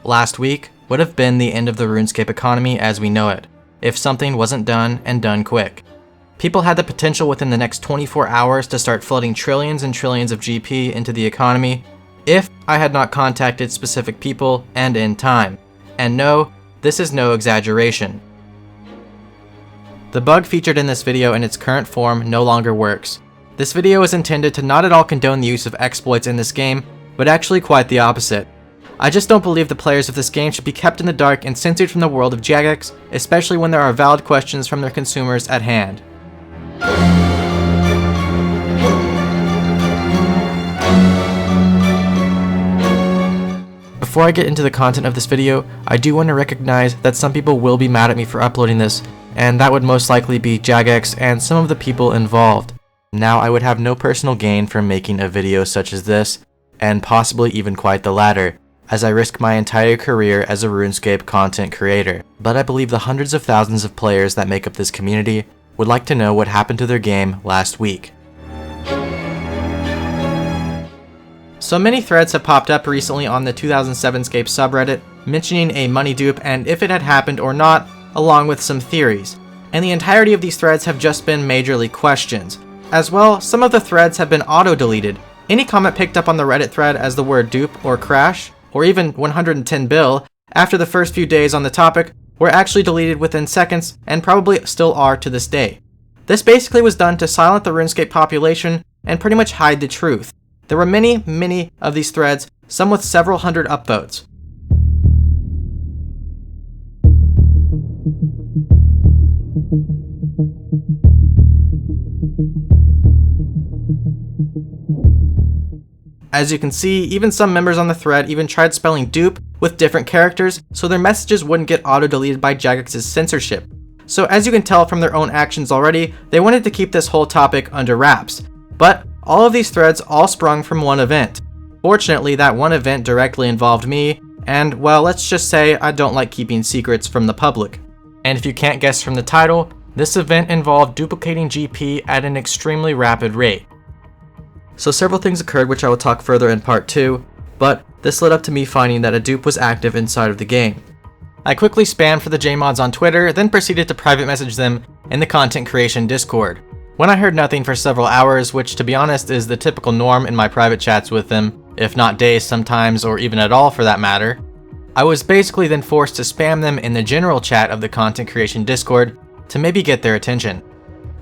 last week would have been the end of the RuneScape economy as we know it, if something wasn't done and done quick. People had the potential within the next 24 hours to start flooding trillions and trillions of GP into the economy if I had not contacted specific people and in time. And no, this is no exaggeration. The bug featured in this video in its current form no longer works. This video is intended to not at all condone the use of exploits in this game, but actually quite the opposite. I just don't believe the players of this game should be kept in the dark and censored from the world of Jagex, especially when there are valid questions from their consumers at hand. Before I get into the content of this video, I do want to recognize that some people will be mad at me for uploading this, and that would most likely be Jagex and some of the people involved. Now, I would have no personal gain from making a video such as this, and possibly even quite the latter, as I risk my entire career as a RuneScape content creator. But I believe the hundreds of thousands of players that make up this community would like to know what happened to their game last week. So many threads have popped up recently on the 2007scape subreddit mentioning a money dupe and if it had happened or not, along with some theories. And the entirety of these threads have just been majorly questions. As well, some of the threads have been auto-deleted. Any comment picked up on the Reddit thread as the word dupe or crash, or even 110 bill, after the first few days on the topic, were actually deleted within seconds, and probably still are to this day. This basically was done to silence the RuneScape population and pretty much hide the truth. There were many of these threads, some with several hundred upvotes. As you can see, even some members on the thread even tried spelling dupe with different characters so their messages wouldn't get auto-deleted by Jagex's censorship. So as you can tell from their own actions already, they wanted to keep this whole topic under wraps. But all of these threads all sprung from one event. Fortunately, that one event directly involved me, and well, let's just say I don't like keeping secrets from the public. And if you can't guess from the title, this event involved duplicating GP at an extremely rapid rate. So several things occurred which I will talk further in part 2, but this led up to me finding that a dupe was active inside of the game. I quickly spammed for the JMods on Twitter, then proceeded to private message them in the content creation Discord. When I heard nothing for several hours, which to be honest is the typical norm in my private chats with them, if not days sometimes or even at all for that matter, I was basically then forced to spam them in the general chat of the content creation Discord to maybe get their attention.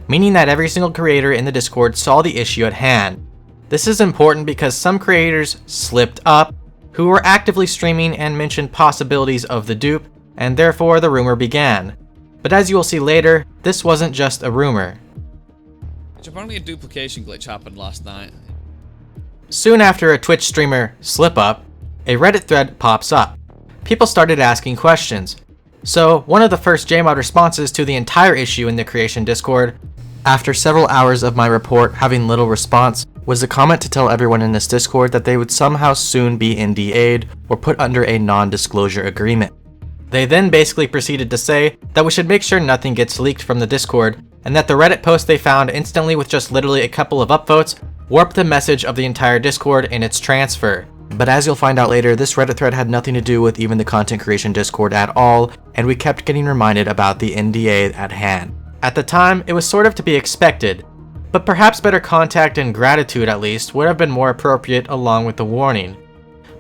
Meaning that every single creator in the Discord saw the issue at hand. This is important because some creators slipped up who were actively streaming and mentioned possibilities of the dupe, and therefore the rumor began. But as you will see later, this wasn't just a rumor. Apparently a duplication glitch happened last night. Soon after a Twitch streamer slip up, a Reddit thread pops up. People started asking questions. So one of the first JMod responses to the entire issue in the creation Discord, after several hours of my report having little response, was a comment to tell everyone in this Discord that they would somehow soon be NDA'd or put under a non-disclosure agreement. They then basically proceeded to say that we should make sure nothing gets leaked from the Discord, and that the Reddit post they found instantly with just literally a couple of upvotes warped the message of the entire Discord in its transfer. But as you'll find out later, this Reddit thread had nothing to do with even the content creation Discord at all, and we kept getting reminded about the NDA at hand. At the time, it was sort of to be expected, but perhaps better contact and gratitude at least would have been more appropriate along with the warning.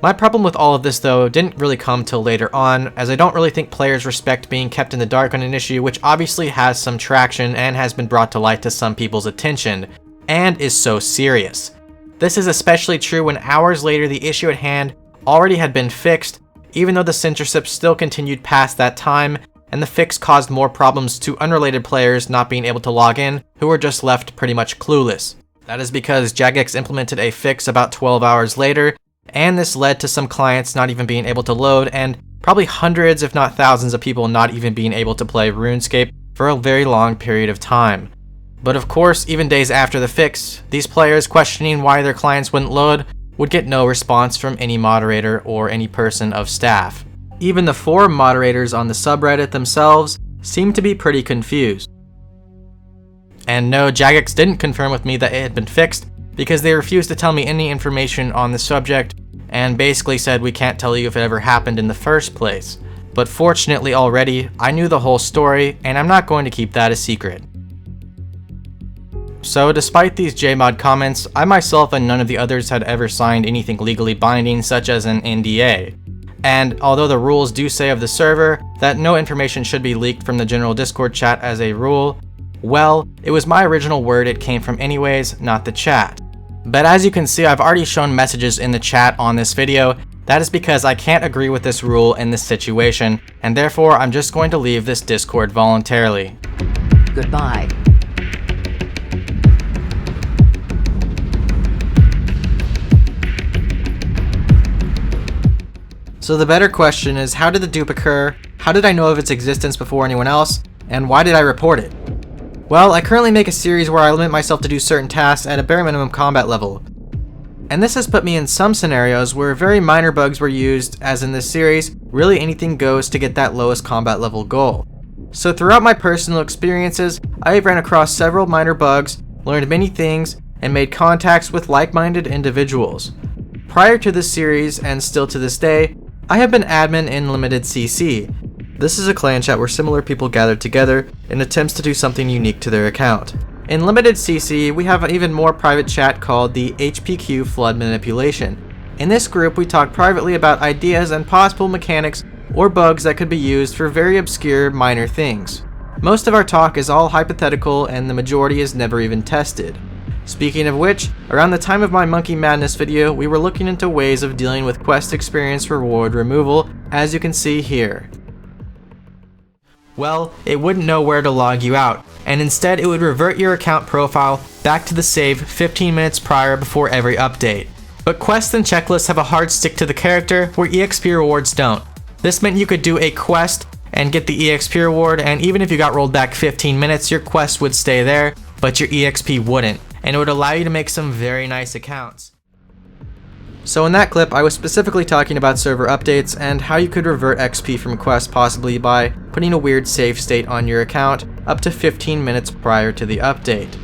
My problem with all of this though didn't really come till later on, as I don't really think players respect being kept in the dark on an issue which obviously has some traction and has been brought to light to some people's attention, and is so serious. This is especially true when hours later the issue at hand already had been fixed, even though the censorship still continued past that time, and the fix caused more problems to unrelated players not being able to log in, who were just left pretty much clueless. That is because Jagex implemented a fix about 12 hours later, and this led to some clients not even being able to load, and probably hundreds if not thousands of people not even being able to play RuneScape for a very long period of time. But of course, even days after the fix, these players questioning why their clients wouldn't load would get no response from any moderator or any person of staff. Even the forum moderators on the subreddit themselves seemed to be pretty confused. And no, Jagex didn't confirm with me that it had been fixed, because they refused to tell me any information on the subject, and basically said we can't tell you if it ever happened in the first place. But fortunately already, I knew the whole story, and I'm not going to keep that a secret. So despite these JMod comments, I myself and none of the others had ever signed anything legally binding such as an NDA. And although the rules do say of the server that no information should be leaked from the general Discord chat as a rule, well, it was my original word it came from anyways, not the chat. But as you can see, I've already shown messages in the chat on this video. That is because I can't agree with this rule in this situation, and therefore I'm just going to leave this Discord voluntarily. Goodbye. So the better question is, how did the dupe occur? How did I know of its existence before anyone else? And why did I report it? Well, I currently make a series where I limit myself to do certain tasks at a bare minimum combat level. And this has put me in some scenarios where very minor bugs were used, as in this series, really anything goes to get that lowest combat level goal. So throughout my personal experiences, I have ran across several minor bugs, learned many things, and made contacts with like-minded individuals. Prior to this series, and still to this day, I have been admin in Limited CC. This is a clan chat where similar people gather together in attempts to do something unique to their account. In Limited CC, we have an even more private chat called the HPQ Flood Manipulation. In this group, we talk privately about ideas and possible mechanics or bugs that could be used for very obscure minor things. Most of our talk is all hypothetical and the majority is never even tested. Speaking of which, around the time of my Monkey Madness video, we were looking into ways of dealing with quest experience reward removal, as you can see here. Well, it wouldn't know where to log you out, and instead it would revert your account profile back to the save 15 minutes prior before every update. But quests and checklists have a hard stick to the character where EXP rewards don't. This meant you could do a quest and get the EXP reward, and even if you got rolled back 15 minutes, your quest would stay there, but your EXP wouldn't, and it would allow you to make some very nice accounts. So in that clip, I was specifically talking about server updates and how you could revert XP from quests possibly by putting a weird save state on your account up to 15 minutes prior to the update.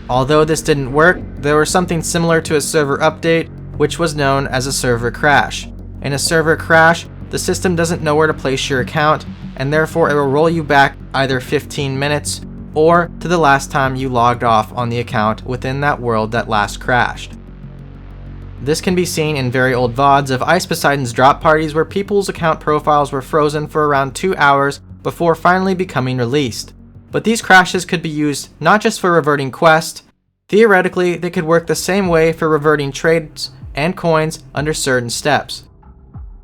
Although this didn't work, there was something similar to a server update, which was known as a server crash. In a server crash, the system doesn't know where to place your account, and therefore it will roll you back either 15 minutes or to the last time you logged off on the account within that world that last crashed. This can be seen in very old VODs of Ice Poseidon's drop parties where people's account profiles were frozen for around 2 hours before finally becoming released. But these crashes could be used not just for reverting quests, theoretically they could work the same way for reverting trades and coins under certain steps.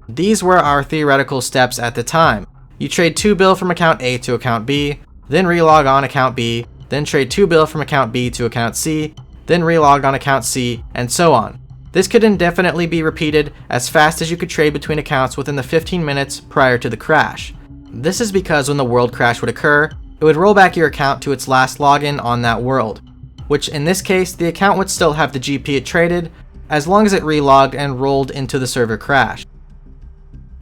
These were our theoretical steps at the time. You trade 2 bill from account A to account B, then relog on account B, then trade 2 bill from account B to account C, then relog on account C, and so on. This could indefinitely be repeated as fast as you could trade between accounts within the 15 minutes prior to the crash. This is because when the world crash would occur, it would roll back your account to its last login on that world, which in this case, the account would still have the GP it traded as long as it relogged and rolled into the server crash.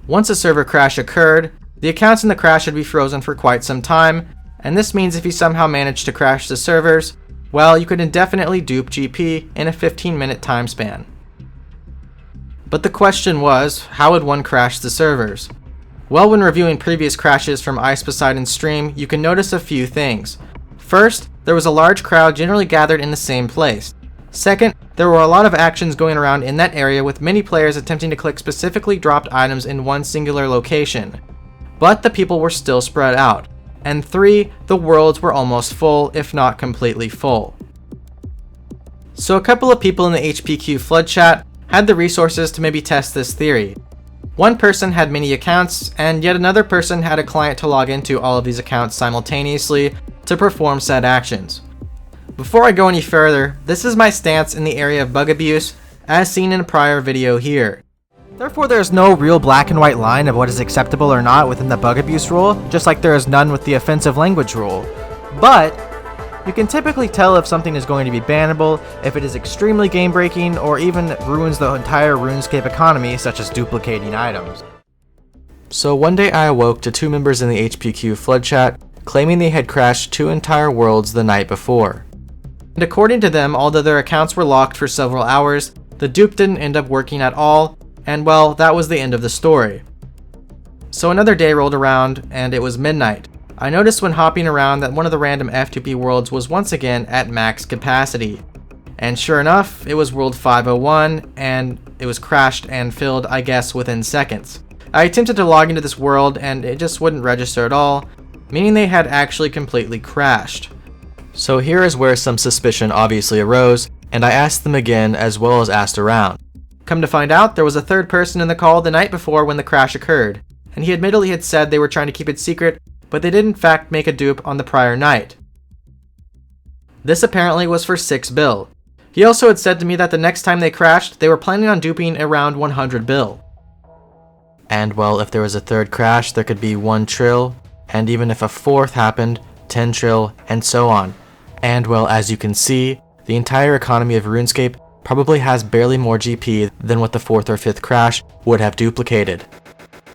Once a server crash occurred, the accounts in the crash would be frozen for quite some time, and this means if you somehow managed to crash the servers, well, you could indefinitely dupe GP in a 15-minute time span. But the question was, how would one crash the servers? Well, when reviewing previous crashes from Ice Poseidon's stream, you can notice a few things. First, there was a large crowd generally gathered in the same place. Second, there were a lot of actions going around in that area with many players attempting to click specifically dropped items in one singular location. But the people were still spread out. And 3, the worlds were almost full, if not completely full. So a couple of people in the HPQ Flood chat had the resources to maybe test this theory. One person had many accounts, and yet another person had a client to log into all of these accounts simultaneously to perform said actions. Before I go any further, this is my stance in the area of bug abuse, as seen in a prior video here. Therefore, there is no real black and white line of what is acceptable or not within the bug abuse rule, just like there is none with the offensive language rule. But you can typically tell if something is going to be bannable, if it is extremely game-breaking, or even ruins the entire RuneScape economy, such as duplicating items. So one day I awoke to 2 members in the HPQ Flood chat claiming they had crashed 2 entire worlds the night before. And according to them, although their accounts were locked for several hours, the dupe didn't end up working at all, And well, that was the end of the story. So another day rolled around, and it was midnight. I noticed when hopping around that one of the random F2P worlds was once again at max capacity. And sure enough, it was world 501, and it was crashed and filled, I guess, within seconds. I attempted to log into this world, and it just wouldn't register at all, meaning they had actually completely crashed. So here is where some suspicion obviously arose, and I asked them again as well as asked around. Come to find out, there was a third person in the call the night before when the crash occurred, and he admittedly had said they were trying to keep it secret, but they did in fact make a dupe on the prior night. This apparently was for 6 bill. He also had said to me that the next time they crashed, they were planning on duping around 100 bill. And well, if there was a third crash, there could be 1 trill, and even if a fourth happened, 10 trill, and so on. And well, as you can see, the entire economy of RuneScape probably has barely more GP than what the 4th or 5th crash would have duplicated.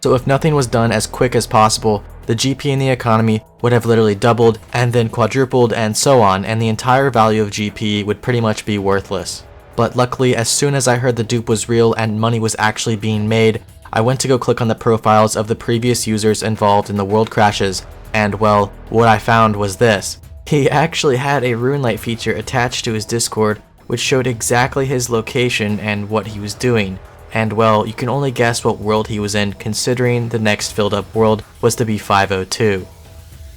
So if nothing was done as quick as possible, the GP in the economy would have literally doubled and then quadrupled and so on, and the entire value of GP would pretty much be worthless. But luckily, as soon as I heard the dupe was real and money was actually being made, I went to go click on the profiles of the previous users involved in the world crashes, and well, what I found was this. He actually had a RuneLite feature attached to his Discord which showed exactly his location and what he was doing. And well, you can only guess what world he was in considering the next filled up world was to be 502.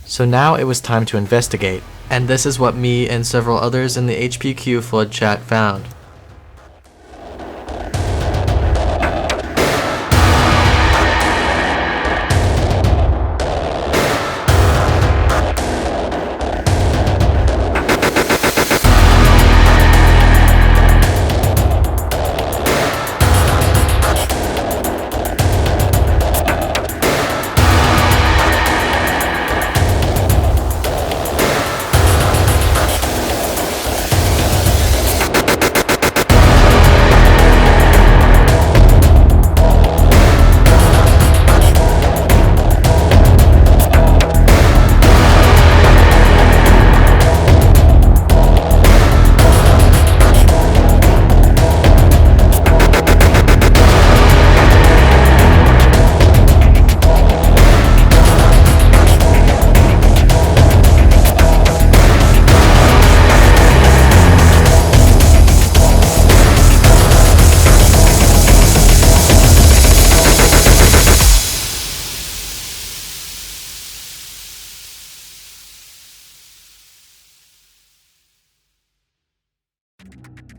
So now it was time to investigate, and this is what me and several others in the HPQ Flood chat found.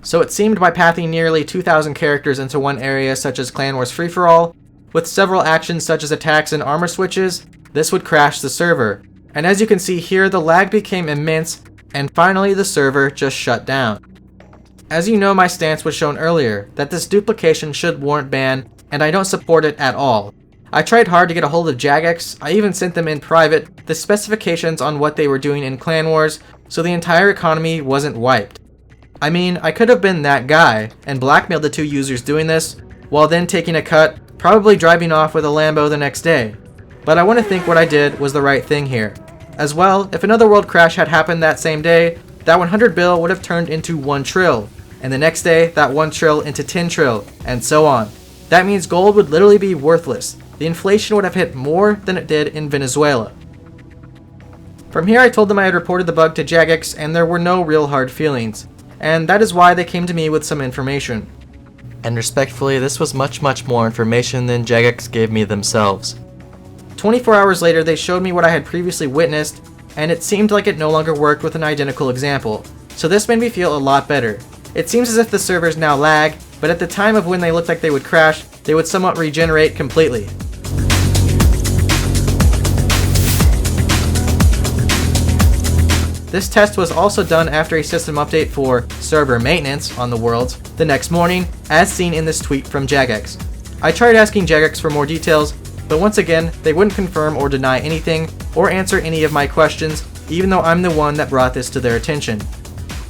So it seemed by pathing nearly 2,000 characters into one area such as Clan Wars Free-For-All, with several actions such as attacks and armor switches, this would crash the server. And as you can see here, the lag became immense, and finally the server just shut down. As you know, my stance was shown earlier, that this duplication should warrant ban, and I don't support it at all. I tried hard to get a hold of Jagex. I even sent them in private the specifications on what they were doing in Clan Wars, so the entire economy wasn't wiped. I mean, I could have been that guy and blackmailed the 2 users doing this, while then taking a cut, probably driving off with a Lambo the next day. But I want to think what I did was the right thing here. As well, if another world crash had happened that same day, that 100 bill would have turned into 1 trill, and the next day, that 1 trill into 10 trill, and so on. That means gold would literally be worthless. The inflation would have hit more than it did in Venezuela. From here, I told them I had reported the bug to Jagex, and there were no real hard feelings. And that is why they came to me with some information. And respectfully, this was much more information than Jagex gave me themselves. 24 hours later, they showed me what I had previously witnessed, and it seemed like it no longer worked with an identical example. So this made me feel a lot better. It seems as if the servers now lag, but at the time of when they looked like they would crash, they would somewhat regenerate completely. This test was also done after a system update for server maintenance on the worlds the next morning, as seen in this tweet from Jagex. I tried asking Jagex for more details, but once again, they wouldn't confirm or deny anything or answer any of my questions, even though I'm the one that brought this to their attention.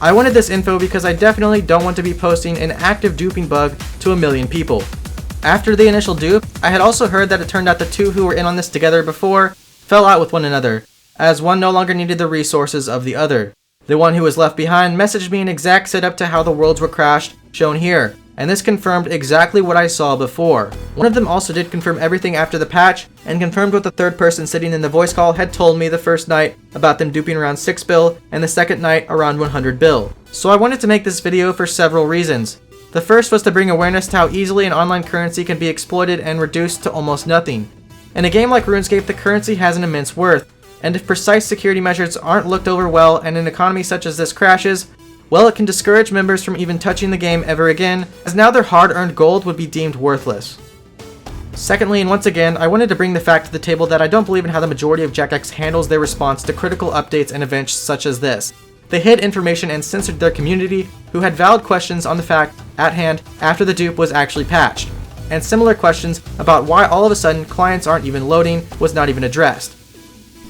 I wanted this info because I definitely don't want to be posting an active duping bug to a million people. After the initial dupe, I had also heard that it turned out the 2 who were in on this together before fell out with one another, as one no longer needed the resources of the other. The one who was left behind messaged me an exact setup to how the worlds were crashed, shown here, and this confirmed exactly what I saw before. One of them also did confirm everything after the patch, and confirmed what the third person sitting in the voice call had told me the first night about them duping around 6 bill, and the second night around 100 bill. So I wanted to make this video for several reasons. The first was to bring awareness to how easily an online currency can be exploited and reduced to almost nothing. In a game like RuneScape, the currency has an immense worth, and if precise security measures aren't looked over well and an economy such as this crashes, well, it can discourage members from even touching the game ever again, as now their hard-earned gold would be deemed worthless. Secondly, and once again, I wanted to bring the fact to the table that I don't believe in how the majority of Jagex handles their response to critical updates and events such as this. They hid information and censored their community, who had valid questions on the fact at hand after the dupe was actually patched, and similar questions about why all of a sudden clients aren't even loading was not even addressed.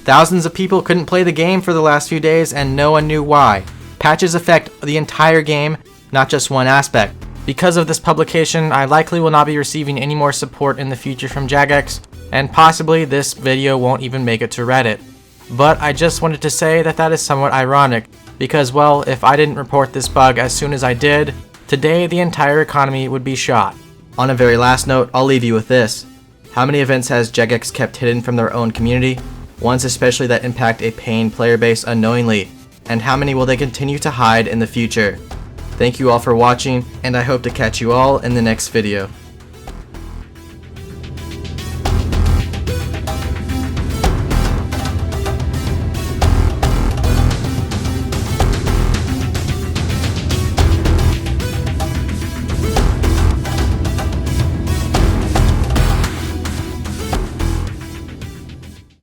Thousands of people couldn't play the game for the last few days and no one knew why. Patches affect the entire game, not just one aspect. Because of this publication, I likely will not be receiving any more support in the future from Jagex, and possibly this video won't even make it to Reddit. But I just wanted to say that is somewhat ironic, because well, if I didn't report this bug as soon as I did, today the entire economy would be shot. On a very last note, I'll leave you with this. How many events has Jagex kept hidden from their own community? Ones especially that impact a paying player base unknowingly. And how many will they continue to hide in the future? Thank you all for watching, and I hope to catch you all in the next video.